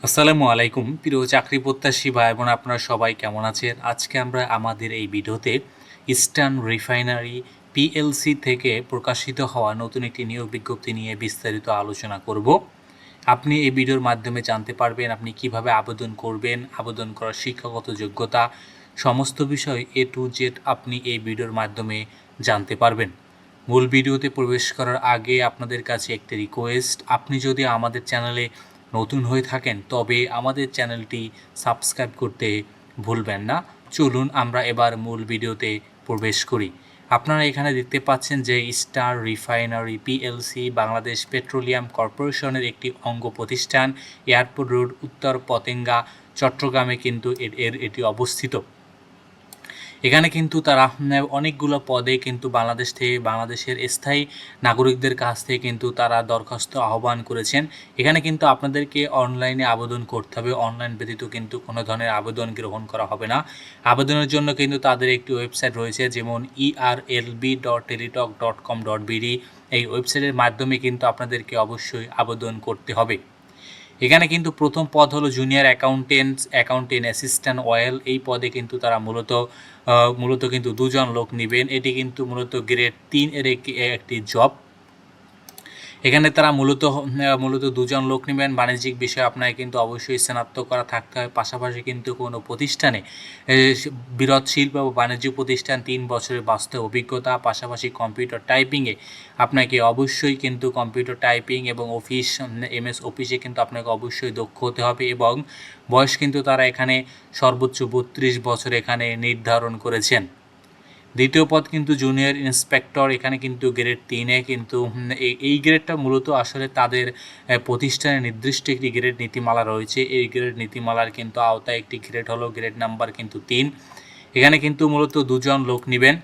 আসসালামু আলাইকুম প্রিয় চাকরি প্রত্যাশী ভাই বোন, আপনারা সবাই কেমন আছেন? আজকে আমরা আমাদের এই ভিডিওতে ইস্টার্ন রিফাইনারি পিএলসি থেকে প্রকাশিত হওয়া নতুন একটি নিয়োগ বিজ্ঞপ্তি নিয়ে বিস্তারিত আলোচনা করব। আপনি এই ভিডিওর মাধ্যমে জানতে পারবেন আপনি কিভাবে আবেদন করবেন, আবেদন করার শিক্ষাগত যোগ্যতা, সমস্ত বিষয় এ টু জেড আপনি এই ভিডিওর মাধ্যমে জানতে পারবেন। মূল ভিডিওতে প্রবেশ করার আগে আপনাদের কাছে একটি রিকোয়েস্ট, আপনি যদি আমাদের চ্যানেলে নতুন হয়ে থাকেন তবে আমাদের চ্যানেলটি সাবস্ক্রাইব করতে ভুলবেন না। চলুন আমরা এবার মূল ভিডিওতে প্রবেশ করি। আপনারা এখানে দেখতে পাচ্ছেন যে star refinery PLC Bangladesh petroleum কর্পোরেশনের একটি অঙ্গ প্রতিষ্ঠান, এয়ারপোর্ট রোড, উত্তর পতেঙ্গা, চট্টগ্রামে কিন্তু এটি অবস্থিত। এখানে কিন্তু তারা অনেকগুলো পদে কিন্তু বাংলাদেশের স্থায়ী নাগরিকদের কাছ থেকে কিন্তু তারা দরখাস্ত আহ্বান করেছেন। এখানে কিন্তু আপনাদেরকে অনলাইনে আবেদন করতে হবে, অনলাইন ব্যতীত কিন্তু কোনো ধরনের আবেদন গ্রহণ করা হবে না। আবেদনের জন্য কিন্তু তাদের একটি ওয়েবসাইট রয়েছে, যেমন erlb.teletalk.com.bd। এই ওয়েবসাইটের মাধ্যমে কিন্তু আপনাদেরকে অবশ্যই আবেদন করতে হবে। এখানে কিন্তু প্রথম পদ হলো জুনিয়র অ্যাকাউন্টেন্ট অ্যাসিস্ট্যান্ট অয়েল। এই পদে কিন্তু তারা মূলত কিন্তু দুজন লোক নেবেন। এটি কিন্তু মূলত গ্রেড 3 এর একটি জব। এখানে তারা মূলত দুজন লোক নেবেন। বাণিজ্যিক বিষয়ে আপনাকে কিন্তু অবশ্যই স্নাতক করা থাকতে হয়। পাশাপাশি কিন্তু কোনো প্রতিষ্ঠানে বৃহৎ শিল্প বা বাণিজ্য প্রতিষ্ঠান 3 বছরের বাস্তব অভিজ্ঞতা, পাশাপাশি কম্পিউটার টাইপিংয়ে আপনাকে অবশ্যই কিন্তু কম্পিউটার টাইপিং এবং এমএস অফিসে কিন্তু আপনাকে অবশ্যই দক্ষ হতে হবে। এবং বয়স কিন্তু তারা এখানে সর্বোচ্চ 32 বছর এখানে নির্ধারণ করেছেন। দ্বিতীয় পদ কিন্তু জুনিয়র ইন্সপেক্টর। এখানে কিন্তু গ্রেড 3-এ কিন্তু এই গ্রেডটা মূলত আসলে তাদের প্রতিষ্ঠানের নির্দিষ্ট একটি গ্রেড নীতিমালা রয়েছে। এই গ্রেড নীতিমালার কিন্তু আওতায় একটি গ্রেড হলো গ্রেড নাম্বার কিন্তু 3। এখানে কিন্তু মূলত দুজন লোক নেবেন।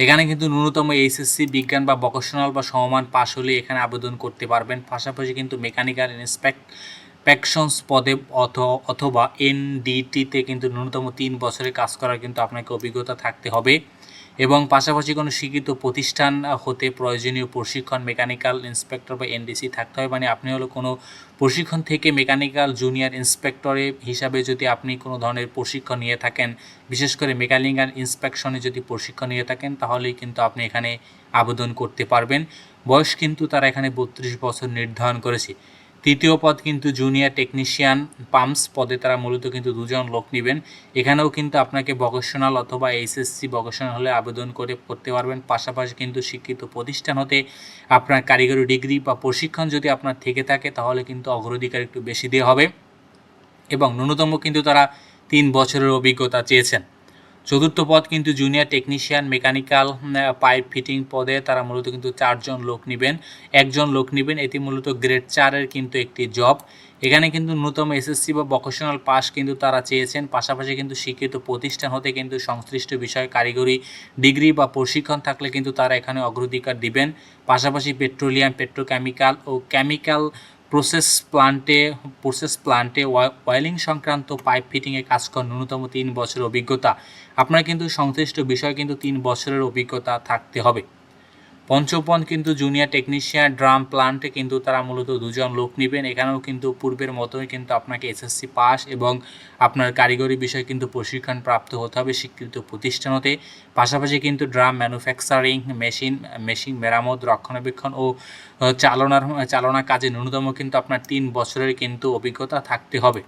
এখানে কিন্তু ন্যূনতম এইচএসসি বিজ্ঞান বা ভোকেশনাল বা সমমান পাশ হলে এখানে আবেদন করতে পারবেন। পাশাপাশি কিন্তু মেকানিক্যাল ইন্সপেকশনস পদে অথবা এনডিটিতে কিন্তু ন্যূনতম 3 বছরের কাজ করার কিন্তু আপনাকে অভিজ্ঞতা থাকতে হবে। এবং পাশাপাশি কোনো স্বীকৃত প্রতিষ্ঠান হতে প্রয়োজনীয় প্রশিক্ষণ মেকানিক্যাল ইন্সপেক্টর বা এনডিসি থাকতে হয়। মানে আপনি হলো কোনো প্রশিক্ষণ থেকে মেকানিক্যাল জুনিয়র ইন্সপেক্টরে হিসাবে যদি আপনি কোনো ধরনের প্রশিক্ষণ নিয়ে থাকেন, বিশেষ করে মেকানিক্যাল ইন্সপেকশনে যদি প্রশিক্ষণ নিয়ে থাকেন, তাহলেই কিন্তু আপনি এখানে আবেদন করতে পারবেন। বয়স কিন্তু তারা এখানে 32 বছর নির্ধারণ করেছে। তৃতীয় পদ কিন্তু জুনিয়র টেকনিশিয়ান পাম্পস পদে তারা মূলত কিন্তু দুজন লোক নেবেন। এখানেও কিন্তু আপনাকে ভোকেশনাল অথবা এইচএসসি ভোকেশনাল হলে আবেদন করতে পারবেন। পাশাপাশি কিন্তু শিক্ষিত প্রতিষ্ঠান হতে আপনার কারিগরি ডিগ্রি বা প্রশিক্ষণ যদি আপনার থেকে থাকে, তাহলে কিন্তু অগ্রাধিকার একটু বেশি দেওয়া হবে। এবং ন্যূনতম কিন্তু তারা 3 বছরের অভিজ্ঞতা চেয়েছেন। চতুর্থ পদ কিন্তু junior technician mechanical pipe fitting পদে তারা মূলত কিন্তু 4 জন লোক নেবেন, 1 জন লোক নেবেন। এটি মূলত গ্রেড 4-এর কিন্তু একটি জব। এখানে কিন্তু ন্যূনতম এসএসসি বা ভোকেশনাল পাস কিন্তু তারা চেয়েছেন। পাশাপাশি কিন্তু শিক্ষিত প্রতিষ্ঠান হতে কিন্তু সংশ্লিষ্ট বিষয়ে কারিগরি ডিগ্রি বা প্রশিক্ষণ থাকলে কিন্তু তারা এখানে অগ্রাধিকার দিবেন। পাশাপাশি পেট্রোলিয়াম, পেট্রোকেমিক্যাল ও কেমিক্যাল প্রসেস প্লান্টে ওয়েলিং সংক্রান্ত পাইপ ফিটিংয়ে কাজ করার ন্যূনতম 3 বছরের অভিজ্ঞতা। আপনার কিন্তু সংশ্লিষ্ট বিষয়ে কিন্তু 3 বছরের অভিজ্ঞতা থাকতে হবে। পঞ্চম পদ কিন্তু জুনিয়র টেকনিশিয়ান ড্রাম প্লান্টে কিন্তু তারা মূলত দুজন লোক নেবেন। এখানেও কিন্তু পূর্বের মতোই কিন্তু আপনাকে এসএসসি পাস এবং আপনার কারিগরি বিষয়ে কিন্তু প্রশিক্ষণ প্রাপ্ত হতে হবে স্বীকৃত প্রতিষ্ঠান হতে। পাশাপাশি কিন্তু ড্রাম ম্যানুফ্যাকচারিং, মেশিন মেরামত, রক্ষণাবেক্ষণ ও চালনা কাজে ন্যূনতম কিন্তু আপনার 3 বছরের কিন্তু অভিজ্ঞতা থাকতে হবে।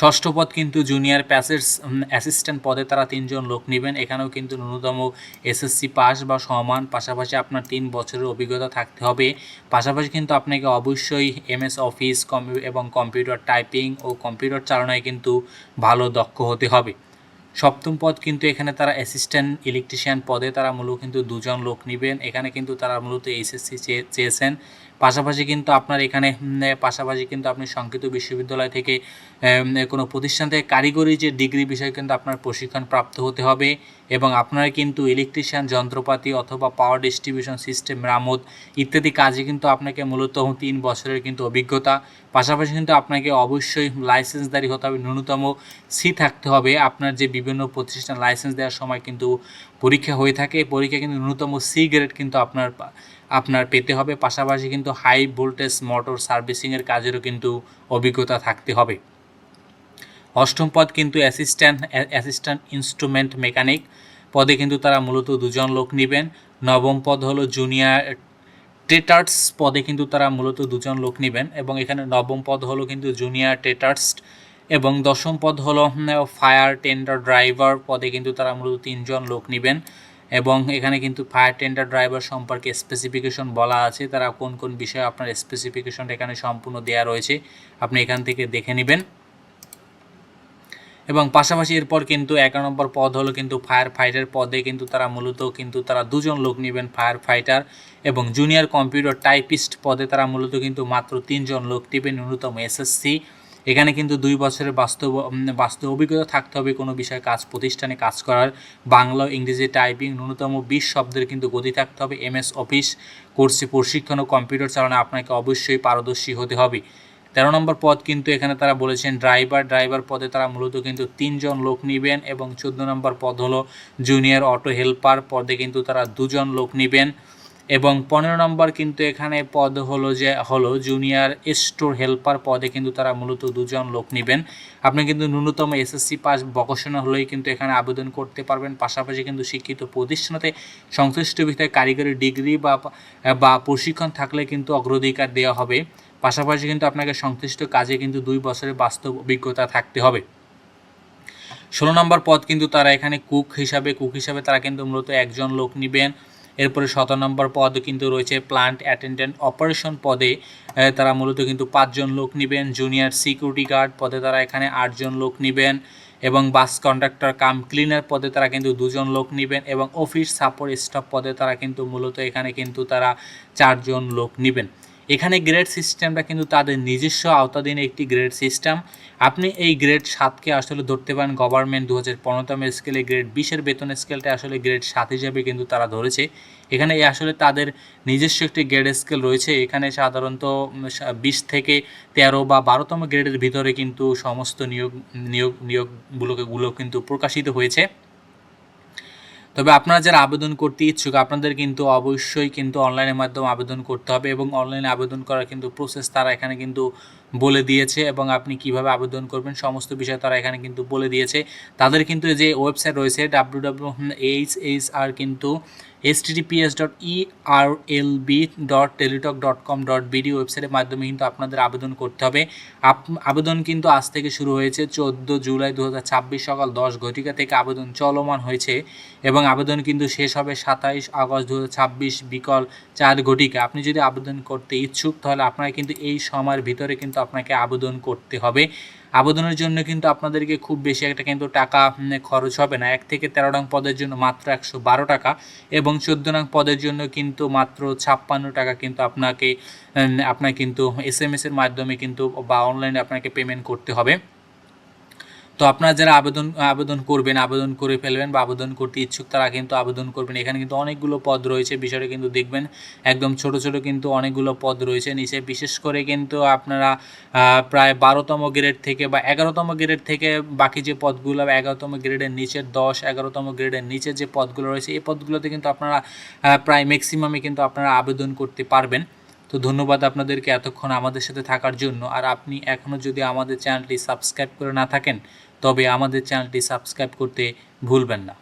ষষ্ঠ পদ কিন্তু জুনিয়র প্যাসেজ অ্যাসিস্ট্যান্ট পদে তারা 3 জন লোক নেবেন। এখানেও কিন্তু ন্যূনতম এসএসসি পাস বা সমান, পাশাপাশি আপনার 3 বছরের অভিজ্ঞতা থাকতে হবে। পাশাপাশি কিন্তু আপনাকে অবশ্যই এমএস অফিস এবং কম্পিউটার টাইপিং ও কম্পিউটার চালনায় কিন্তু ভালো দক্ষ হতে হবে। সপ্তম পদ কিন্তু এখানে তারা অ্যাসিস্ট্যান্ট ইলেকট্রিশিয়ান পদে তারা মূলত কিন্তু 2 জন লোক নেবেন। এখানে কিন্তু তারা মূলত এইচএসসি চেয়েছেন। পাশাপাশি কিন্তু আপনি সংক্ষিপ্ত বিশ্ববিদ্যালয় থেকে কোনো প্রতিষ্ঠান থেকে কারিগরি যে ডিগ্রি বিষয়ে কিন্তু আপনার প্রশিক্ষণ প্রাপ্ত হতে হবে। এবং আপনারা কিন্তু ইলেকট্রিশিয়ান যন্ত্রপাতি অথবা পাওয়ার ডিস্ট্রিবিউশন সিস্টেম মেরামত ইত্যাদি কাজে কিন্তু আপনাকে মূলত 3 বছরের কিন্তু অভিজ্ঞতা। পাশাপাশি কিন্তু আপনাকে অবশ্যই লাইসেন্সধারী হতে হবে, ন্যূনতম সি থাকতে হবে। আপনার যে বিভিন্ন প্রতিষ্ঠান লাইসেন্স দেওয়ার সময় কিন্তু পরীক্ষা হয়ে থাকে, পরীক্ষা কিন্তু ন্যূনতম সি গ্রেড কিন্তু আপনার পেতে হবে। পাশাপাশি কিন্তু হাই ভোল্টেজ মোটর সার্ভিসিংয়ের কাজেরও কিন্তু অভিজ্ঞতা থাকতে হবে। অষ্টম পদ কিন্তু অ্যাসিস্ট্যান্ট ইনস্ট্রুমেন্ট মেকানিক পদে কিন্তু তারা মূলত 2 জন লোক নেবেন। নবম পদ হলো জুনিয়র ট্রেটার্স পদে কিন্তু তারা মূলত 2 জন লোক নেবেন, এবং এখানে নবম পদ হলো কিন্তু জুনিয়র ট্রেটার্স, এবং দশম পদ হলো ফায়ার টেন্ডার ড্রাইভার পদে কিন্তু তারা মূলত 3 জন লোক নেবেন। এবং এখানে কিন্তু ফায়ার টেন্ডার ড্রাইভার সম্পর্কে স্পেসিফিকেশন বলা আছে, তারা কোন কোন বিষয়ে আপনার স্পেসিফিকেশনটা এখানে সম্পূর্ণ দেওয়া রয়েছে, আপনি এখান থেকে দেখে নেবেন। এবং পাশাপাশি এরপর কিন্তু 11 নম্বর পদ হলো কিন্তু ফায়ার ফাইটার পদে কিন্তু তারা মূলত কিন্তু তারা 2 জন লোক নেবেন ফায়ার ফাইটার, এবং জুনিয়র কম্পিউটার টাইপিস্ট পদে তারা মূলত কিন্তু মাত্র 3 জন লোক নেবেন, ন্যূনতম এসএসসি। এখানে কিন্তু 2 বছরের বাস্তব অভিজ্ঞতা থাকতে হবে কোনো বিষয়ে প্রতিষ্ঠানে কাজ করার। বাংলা ইংরেজি টাইপিং ন্যূনতম 20 শব্দের কিন্তু গতি থাকতে হবে। MS অফিস কোর্সে প্রশিক্ষণ ও কম্পিউটার চালানো আপনাকে অবশ্যই পারদর্শী হতে হবে। 13 নম্বর পদ কিন্তু এখানে তারা বলেছেন ড্রাইভার পদে তারা মূলত কিন্তু 3 জন লোক নেবেন, এবং 14 নম্বর পদ হলো জুনিয়র অটো হেল্পার পদে কিন্তু তারা 2 জন লোক নেবেন, এবং 15 নম্বর কিন্তু এখানে পদ হলো জুনিয়র স্টোর হেল্পার পদে কিন্তু তারা মূলত 2 জন লোক নেবেন। আপনি কিন্তু ন্যূনতম SSC পাস ভোকেশনাল হলেই কিন্তু এখানে আবেদন করতে পারবেন। পাশাপাশি কিন্তু শিক্ষিত প্রতিষ্ঠানতে সংশ্লিষ্ট বিষয়ে কারিগরি ডিগ্রি বা প্রশিক্ষণ থাকলে কিন্তু অগ্রাধিকার দেওয়া হবে। পাশাপাশি কিন্তু আপনাকে সংশ্লিষ্ট কাজে কিন্তু 2 বছরের বাস্তব অভিজ্ঞতা থাকতে হবে। 16 নম্বর পদ কিন্তু তারা এখানে কুক হিসাবে তারা কিন্তু মূলত 1 জন লোক নেবেন। এরপরে 17 নম্বর পদ কিন্তু রয়েছে প্লান্ট অ্যাটেন্ডেন্ট অপারেশন পদে তারা মূলত কিন্তু 5 জন লোক নেবেন। জুনিয়র সিকিউরিটি গার্ড পদে তারা এখানে 8 জন লোক নেবেন, এবং বাস কন্ডাক্টর কাম ক্লিনার পদে তারা কিন্তু 2 জন লোক নেবেন, এবং অফিস সাপোর্ট স্টাফ পদে তারা কিন্তু মূলত এখানে কিন্তু তারা 4 জন লোক নেবেন। এখানে গ্রেড সিস্টেমটা কিন্তু তাদের নিজস্ব আওতাধীন একটি গ্রেড সিস্টেম। আপনি এই গ্রেড 7কে আসলে ধরতে পারেন গভর্নমেন্ট 2015তম স্কেলে গ্রেড 20-এর বেতন স্কেলটা আসলে গ্রেড 7 হিসাবে কিন্তু তারা ধরেছে। এখানে আসলে তাদের নিজস্ব একটি গ্রেড স্কেল রয়েছে। এখানে সাধারণত 20 থেকে 13 বা 12তম গ্রেডের ভিতরে কিন্তু সমস্ত নিয়োগগুলো কিন্তু প্রকাশিত হয়েছে। তবে আপনারা যারা আবেদন করতে ইচ্ছুক আপনাদের কিন্তু অবশ্যই কিন্তু অনলাইনের মাধ্যমে আবেদন করতে হবে, এবং অনলাইনে আবেদন করার কিন্তু প্রসেস তারা এখানে কিন্তু বলে দিয়েছে, এবং আপনি কিভাবে আবেদন করবেন সমস্ত বিষয় তারা এখানে কিন্তু বলে দিয়েছে। তাদের কিন্তু যে ওয়েবসাইট রয়েছে www.hhr কিন্তু https://erlb.teletalk.com.bd ওয়েবসাইটের মাধ্যমে কিন্তু আপনাদের আবেদন করতে হবে। আবেদন কিন্তু আজ থেকে শুরু হয়েছে 14 জুলাই 2026 সকাল 10 ঘটিকা থেকে আবেদন চলমান হয়েছে, এবং আবেদন কিন্তু শেষ হবে 27 আগস্ট 2026 বিকাল 4 ঘটিকা। আপনি যদি আবেদন করতে ইচ্ছুক তাহলে আপনারা কিন্তু এই সময়ের ভিতরে কিন্তু আপনাকে আবেদন করতে হবে। আবেদনের জন্য কিন্তু আপনাদেরকে খুব বেশি একটা কিন্তু টাকা খরচ হবে না। 1 থেকে 13 নং পদের জন্য মাত্র 112 টাকা, এবং 14 নং পদের জন্য কিন্তু মাত্র 56 টাকা কিন্তু আপনাকে কিন্তু SMS-এর মাধ্যমে কিন্তু বা অনলাইনে আপনাকে পেমেন্ট করতে হবে। তো আপনারা যারা আবেদন করবেন, আবেদন করে ফেলবেন বা আবেদন করতে ইচ্ছুক তারা কিন্তু আবেদন করবেন। এখানে কিন্তু অনেকগুলো পদ রয়েছে, বিষয়টা কিন্তু দেখবেন একদম ছোট কিন্তু অনেকগুলো পদ রয়েছে নিচে। বিশেষ করে কিন্তু আপনারা প্রায় 12তম গ্রেড থেকে বা 11তম গ্রেড থেকে বাকি যে পদগুলো 11তম গ্রেডের নিচের 10, 11তম গ্রেডের নিচের যে পদগুলো রয়েছে এই পদগুলোতে কিন্তু আপনারা প্রায় ম্যাক্সিমামে কিন্তু আপনারা আবেদন করতে পারবেন। তো ধন্যবাদ আপনাদেরকে এতক্ষণ আমাদের সাথে থাকার জন্য। আর আপনি এখনও যদি আমাদের চ্যানেলটি সাবস্ক্রাইব করে না থাকেন তবে আমাদের চ্যানেলটি সাবস্ক্রাইব করতে ভুলবেন না।